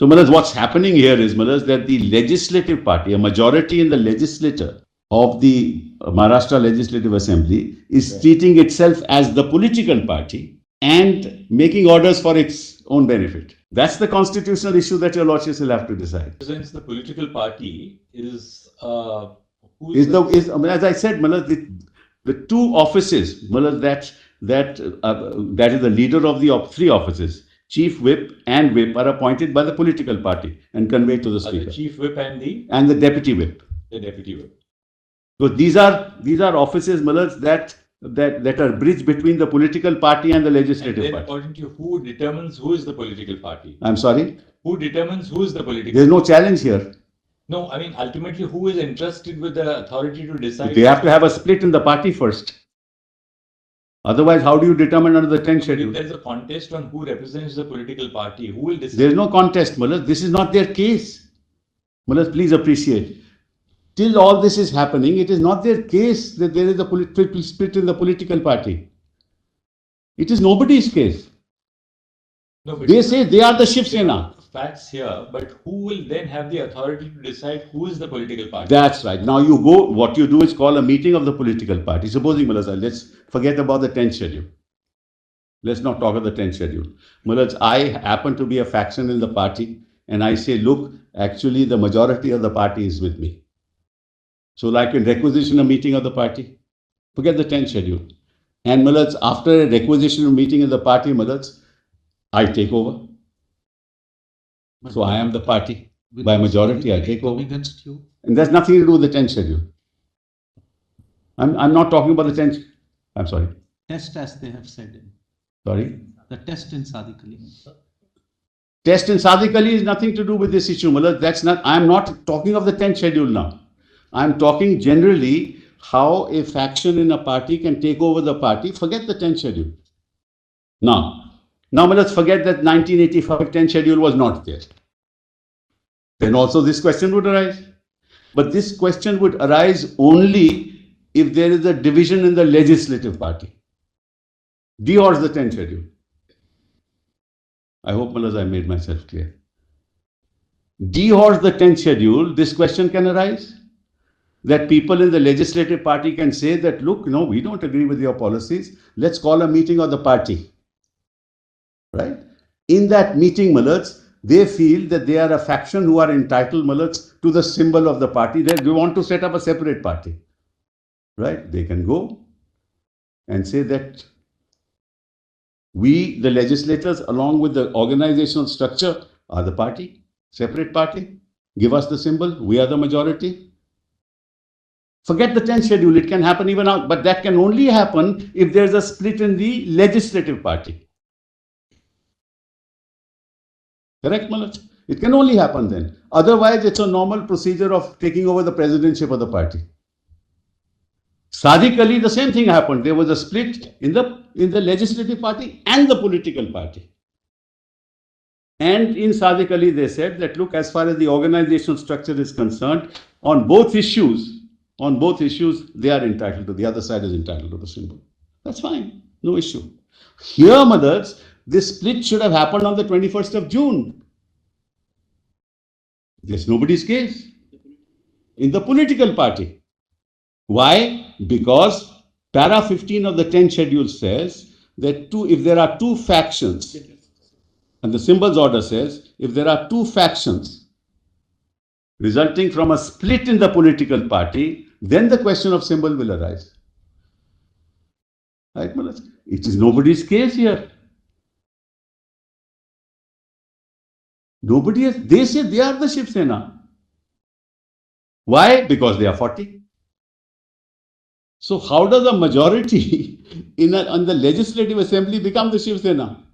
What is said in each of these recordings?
So, Maharaj, what's happening here is, Maharaj, that the legislative party, a majority in the legislature of the Maharashtra Legislative Assembly, is treating itself as the political party and making orders for its own benefit. That's the constitutional issue that your lordships will have to decide. Represents the political party is as I said, Maharaj, the two offices, Maharaj, that is the leader of the three offices. Chief Whip and Whip are appointed by the political party and conveyed to the Speaker. The Chief Whip and the Deputy Whip. The Deputy Whip. So these are offices, Maharaj, that are bridge between the political party and the legislative party. According to you, who determines who is the political party? I'm sorry? Who determines who is the political There's no challenge here. No, I mean, ultimately, who is entrusted with the authority to decide? They have to have a split in the party first. Otherwise, how do you determine under the 10th schedule? If there is a contest on who represents the political party, who will decide? There is no contest, Maharaj. This is not their case. Maharaj, please appreciate. Till all this is happening, it is not their case that there is a political split in the political party. It is nobody's case. No, they say they are the Shiv Sena. Facts here, but who will then have the authority to decide who is the political party? That's right. Now you go, what you do is call a meeting of the political party. Supposing, Maharaj, let's forget about the 10th schedule. Let's not talk of the 10th schedule. Maharaj, I happen to be a faction in the party and I say, look, actually the majority of the party is with me. So like in requisition a meeting of the party, forget the 10th schedule. And Maharaj, after a requisition of meeting of the party, Maharaj, I take over. So I am the party. By majority, I take over. Against you. And there's nothing to do with the 10th schedule. I'm not talking about the 10th. I'm sorry. Test as they have said. Sorry? The test in Sadiq Ali. Test in Sadiq Ali is nothing to do with this issue, Mullah. That's not. I'm not talking of the 10th schedule now. I'm talking generally how a faction in a party can take over the party. Forget the 10th schedule. Now let's forget that 1985 10th schedule was not there. Then also this question would arise. But this question would arise only if there is a division in the legislative party. Dehors the 10th schedule. I hope, Malas, I made myself clear. Dehors the 10th schedule, this question can arise. That people in the legislative party can say that, look, no, we don't agree with your policies. Let's call a meeting of the party. Right? In that meeting, Malas, they feel that they are a faction who are entitled, Malas, to the symbol of the party. They want to set up a separate party. Right? They can go and say that we, the legislators, along with the organizational structure, are the party, separate party. Give us the symbol. We are the majority. Forget the 10th schedule. It can happen even now, but that can only happen if there's a split in the legislative party. Correct, Malach? It can only happen then. Otherwise, it's a normal procedure of taking over the presidency of the party. Sadiq Ali, the same thing happened. There was a split in the legislative party and the political party. And in Sadiq Ali, they said that, look, as far as the organizational structure is concerned, on both issues, they are entitled to, the other side is entitled to the symbol. That's fine. No issue. Here, mothers, this split should have happened on the 21st of June. There's nobody's case in the political party. Why? Because para 15 of the 10th schedule says that if there are two factions, and the symbols order says, if there are two factions resulting from a split in the political party, then the question of symbol will arise. Right, Malas? It is nobody's case here. Nobody has, they say they are the Shiv Sena. Why? Because they are 40. So how does a majority on the legislative assembly become the Shiv Sena?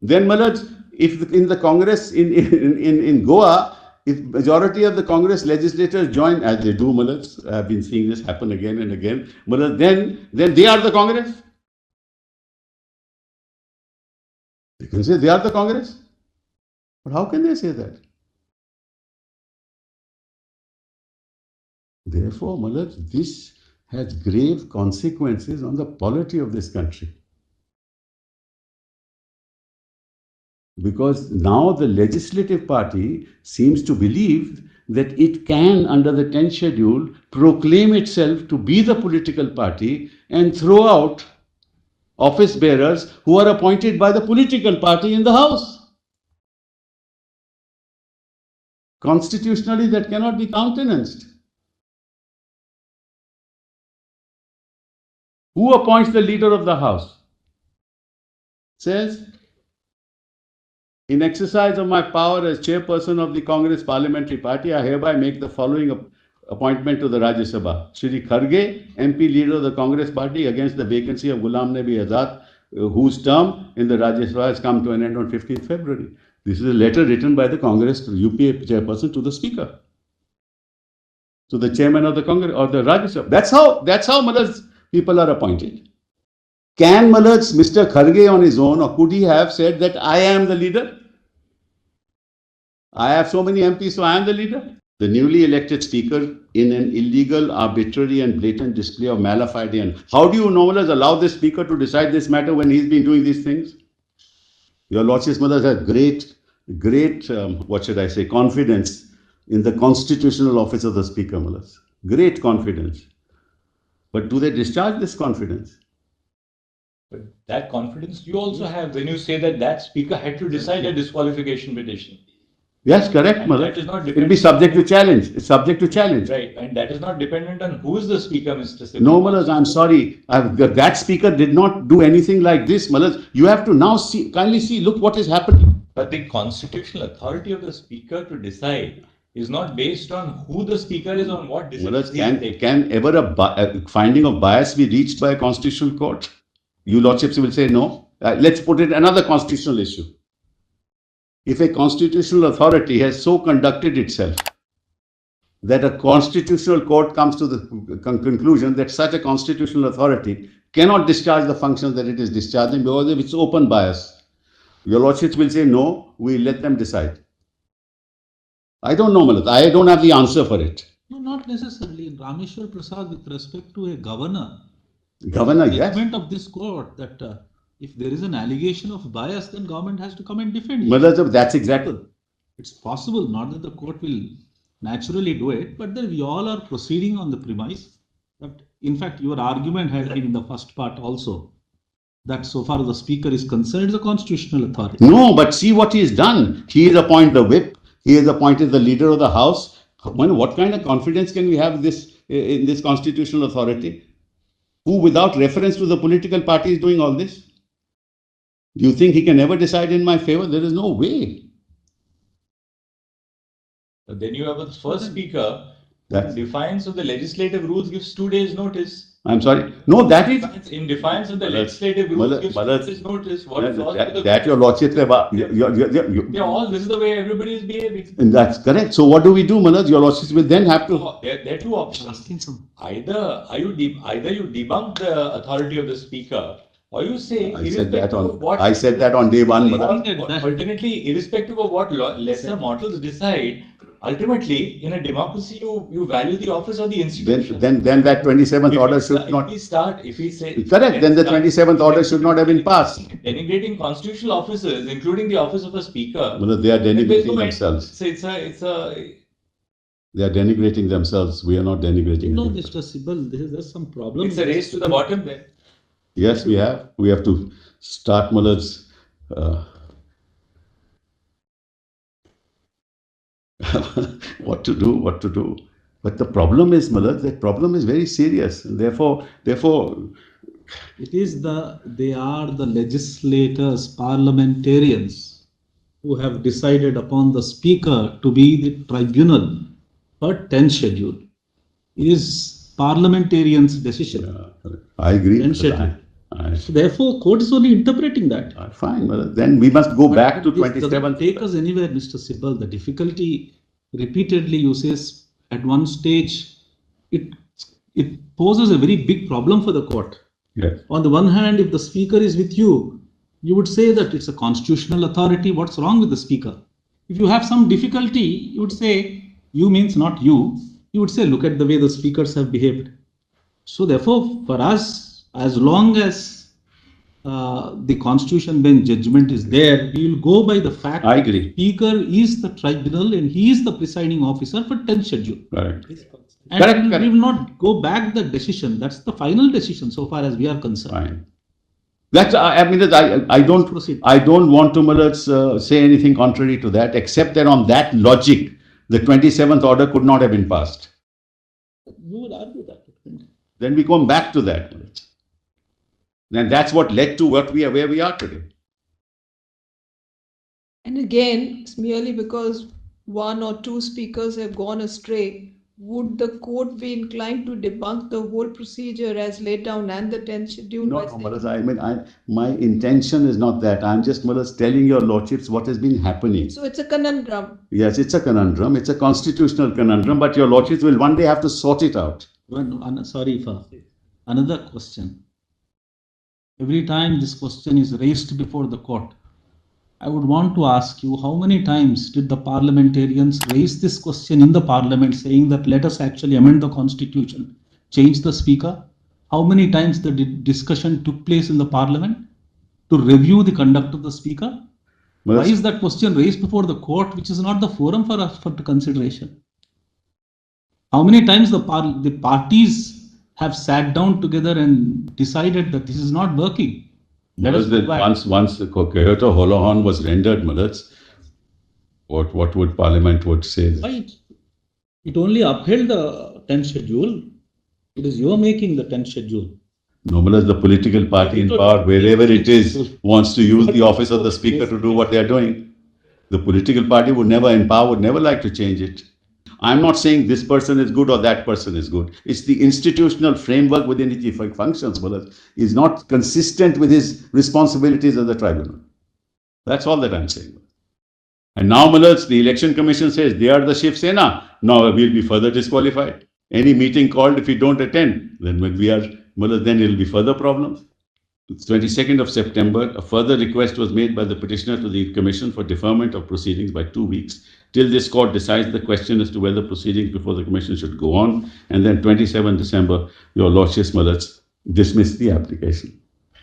Then, Malaj, if in the Congress in Goa, if majority of the Congress legislators join, as they do, Malaj, I have been seeing this happen again and again, Malaj, then they are the Congress. They can say they are the Congress. But how can they say that? Therefore, Malaj, this has grave consequences on the polity of this country. Because now the legislative party seems to believe that it can, under the 10th schedule, proclaim itself to be the political party and throw out office bearers who are appointed by the political party in the House. Constitutionally, that cannot be countenanced. Who appoints the leader of the House? Says, in exercise of my power as chairperson of the Congress Parliamentary Party, I hereby make the following appointment to the Rajya Sabha. Shri Kharge, MP leader of the Congress Party, against the vacancy of Ghulam Nabi Azad, whose term in the Rajya Sabha has come to an end on 15th February. This is a letter written by the Congress UPA chairperson to the Speaker, to the chairman of the Congress or the Rajya Sabha. That's how Malaz people are appointed. Can Malaz, Mr. Kharge on his own, or could he have said that I am the leader? I have so many MPs, so I am the leader. The newly elected speaker, in an illegal, arbitrary and blatant display of malafide. And how do you normalize allow this speaker to decide this matter when he's been doing these things? Your Lordship's mother has great, confidence in the constitutional office of the speaker, Malas. Great confidence. But do they discharge this confidence? But that confidence you also have when you say that that speaker had to decide a disqualification petition. Yes, correct, And Mother. that is not It will be subject to challenge. It's subject to challenge. Right, and that is not dependent on who is the speaker, Mr. Sibal. No, Malaz, I'm sorry. That speaker did not do anything like this, Malaz. You have to now see, kindly see, look what is happening. But the constitutional authority of the speaker to decide is not based on who the speaker is, on what decisions he will take. Can ever a finding of bias be reached by a constitutional court? You Lordships will say no. Let's put it another constitutional issue. If a constitutional authority has so conducted itself that a constitutional court comes to the conclusion that such a constitutional authority cannot discharge the functions that it is discharging because of its open bias, your Lordships will say no, we let them decide. I don't know, Malad. I don't have the answer for it. No, not necessarily. Rameshwar Prasad, with respect to a governor, Governor, the yes. judgment of this court that if there is an allegation of bias, then government has to come and defend it. Malad, that's exactly. It's possible, not that the court will naturally do it, but then we all are proceeding on the premise that, in fact, your argument had been in the first part also, that so far as the speaker is concerned, it's a constitutional authority. No, but see what he has done. He has appointed the whip. He has appointed the leader of the house. What kind of confidence can we have in this constitutional authority? Who, without reference to the political party, is doing all this? Do you think he can ever decide in my favor? There is no way. But then you have a first speaker who, in defiance of the legislative rules, gives 2 days notice. I'm sorry. No, that is. In defiance of the legislative rules, gives 2 days notice. What is all that your Lordship. Yeah, all this is the way everybody is behaving. And that's correct. So what do we do, Manoj? Your Lordship will then have to. There are two options. Either you debunk the authority of the speaker, or you say I said that on day one, Manoj. Alternately, irrespective of what lesser mortals decide, ultimately, in a democracy, you value the office of the institution. Then that 27th order should not. If we say correct, then the 27th order should not have been passed. Denigrating constitutional officers, including the office of a speaker. Well, they are denigrating themselves. So They are denigrating themselves. We are not denigrating. No, them. Mr. Sibal, there's some problem. It's a race to the bottom there. Yes, we have. We have to start Muller's. What to do. But the problem is, Muller, that problem is very serious. And therefore, it is they are the legislators, parliamentarians who have decided upon the speaker to be the tribunal for 10th schedule. It is parliamentarians' decision. I agree. 10th schedule. So therefore, court is only interpreting that. Fine, well, then we must go back to 27th. Take us anywhere, Mr. Sibal. The difficulty, repeatedly you say, at one stage, it poses a very big problem for the court. Yes. On the one hand, if the speaker is with you, you would say that it's a constitutional authority. What's wrong with the speaker? If you have some difficulty, you would say, you means not you. You would say, look at the way the speakers have behaved. So therefore, for us, as long as the Constitution bench judgment is there, we will go by the fact I that the agree. Speaker is the tribunal and he is the presiding officer for 10th schedule. Correct. And Correct, we will correct. not go back the decision. That's the final decision so far as we are concerned. Fine. That's, I mean, I don't, Proceed. I don't want to say anything contrary to that, except that on that logic, the 27th order could not have been passed. You would argue that. Then we come back to that. And that's what led to what we are, where we are today. And again, it's merely because one or two speakers have gone astray. Would the court be inclined to debunk the whole procedure as laid down and the 10th schedule? No, by no, saying- Maharaj, I mean, my intention is not that. I'm just, Maharaj, telling your lordships what has been happening. So it's a conundrum. Yes, it's a conundrum. It's a constitutional conundrum, but your lordships will one day have to sort it out. Sorry for another question. Every time this question is raised before the court, I would want to ask you, how many times did the parliamentarians raise this question in the parliament saying that let us actually amend the constitution, change the speaker? How many times the discussion took place in the parliament to review the conduct of the speaker? Why is that question raised before the court, which is not the forum for consideration? How many times the parties have sat down together and decided that this is not working? Let us go back. Once the Kyoto Holohan was rendered, Maharaj, what would Parliament would say? Right. It only upheld the 10th schedule. It is you making the 10th schedule. No, Maharaj, the political party in power, wherever it is, wants to use the office of the speaker to do what they are doing. The political party would never, in power, would never like to change it. I'm not saying this person is good or that person is good. It's the institutional framework within which he functions, Maharaj, is not consistent with his responsibilities as a tribunal. That's all that I'm saying. And now, Maharaj, the Election Commission says they are the Shiv Sena. Now we'll be further disqualified. Any meeting called, if we don't attend, then when we are, Maharaj, then it will be further problems. It's 22nd of September, a further request was made by the petitioner to the Commission for deferment of proceedings by 2 weeks till this court decides the question as to whether proceedings before the Commission should go on. And then 27 December, your Lordships, Maharaj, dismissed the application.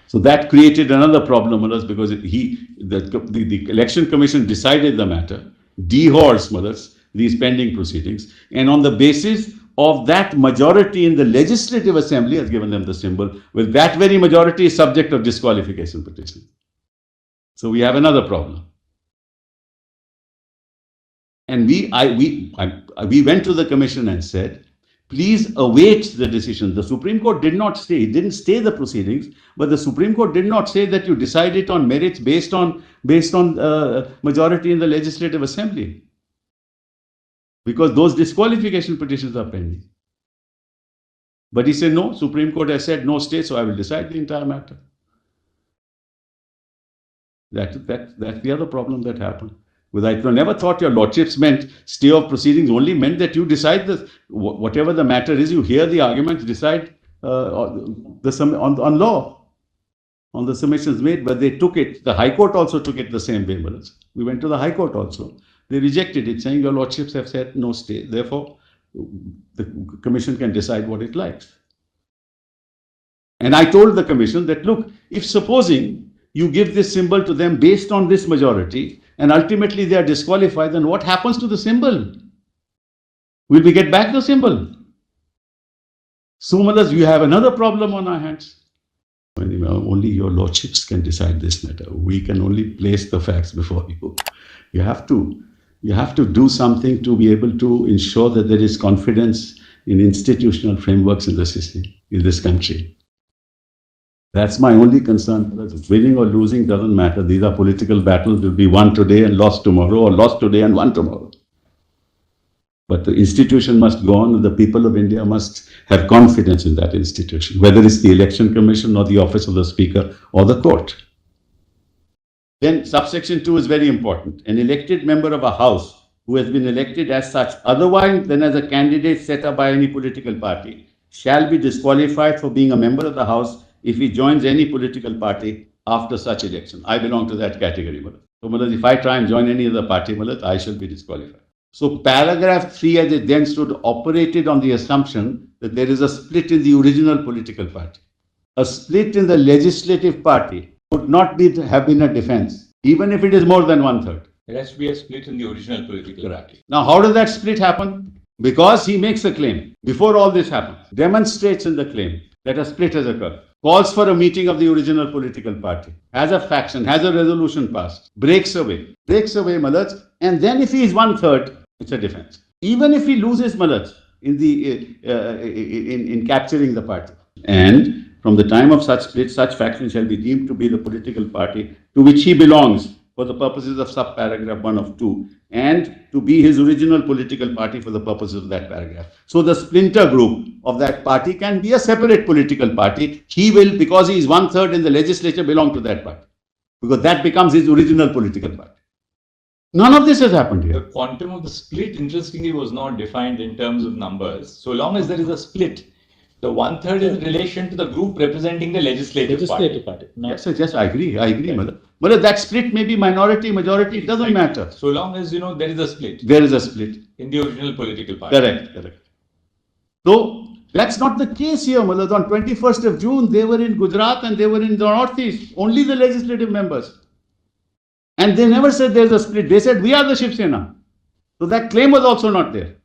So that created another problem, Maharaj, because the Election Commission decided the matter, dehorsed, Maharaj, these pending proceedings, and on the basis of that majority in the Legislative Assembly has given them the symbol. Well, that very majority is subject of disqualification petition. So we have another problem. And we went to the Commission and said, please await the decision. The Supreme Court did not stay. It didn't stay the proceedings, but the Supreme Court did not say that you decide it on merits based on majority in the Legislative Assembly, because those disqualification petitions are pending. But he said, no, Supreme Court has said no stay, so I will decide the entire matter. That's the other problem that happened. Because I never thought your lordships meant stay of proceedings only meant that you decide whatever the matter is, you hear the arguments, decide on law, on the submissions made. But they took it, the High Court also took it the same way. We went to the High Court also. They rejected it, saying your lordships have said no stay. Therefore, the Commission can decide what it likes. And I told the Commission that, look, if supposing you give this symbol to them based on this majority, and ultimately they are disqualified, then what happens to the symbol? Will we get back the symbol? So, Maharaj, you have another problem on our hands. Only your lordships can decide this matter. We can only place the facts before you. You have to do something to be able to ensure that there is confidence in institutional frameworks in the system, in this country. That's my only concern. Winning or losing doesn't matter. These are political battles. Will be won today and lost tomorrow, or lost today and won tomorrow. But the institution must go on, and the people of India must have confidence in that institution, whether it's the Election Commission or the Office of the Speaker or the court. Then subsection 2 is very important. An elected member of a house who has been elected as such, otherwise than as a candidate set up by any political party, shall be disqualified for being a member of the house if he joins any political party after such election. I belong to that category. So, if I try and join any other party, I shall be disqualified. So, paragraph 3 as it then stood operated on the assumption that there is a split in the original political party. a split in the legislative party would not have been a defense, even if it is more than 1/3. There has to be a split in the original political party. Now, how does that split happen? Because he makes a claim before all this happens, demonstrates in the claim that a split has occurred, calls for a meeting of the original political party, has a faction, has a resolution passed, breaks away, Malaj, and then if he is 1/3, it's a defense. Even if he loses, Malaj, in capturing the party. And from the time of such split, such faction shall be deemed to be the political party to which he belongs for the purposes of subparagraph 1 of 2, and to be his original political party for the purposes of that paragraph. So the splinter group of that party can be a separate political party. He will, because he is 1/3 in the legislature, belong to that party, because that becomes his original political party. None of this has happened The here. quantum of the split, interestingly, was not defined in terms of numbers. So long as there is a split, the 1/3 is in relation to the group representing the legislative party. Not Yes, I agree, Mother. Mother, that split may be minority, majority, it doesn't matter. So long as, there is a split There is a split. in the original political party. Correct. So that's not the case here, Malad. On 21st of June, they were in Gujarat and they were in the Northeast, only the legislative members. And they never said there's a split. They said we are the Shiv Sena. So that claim was also not there.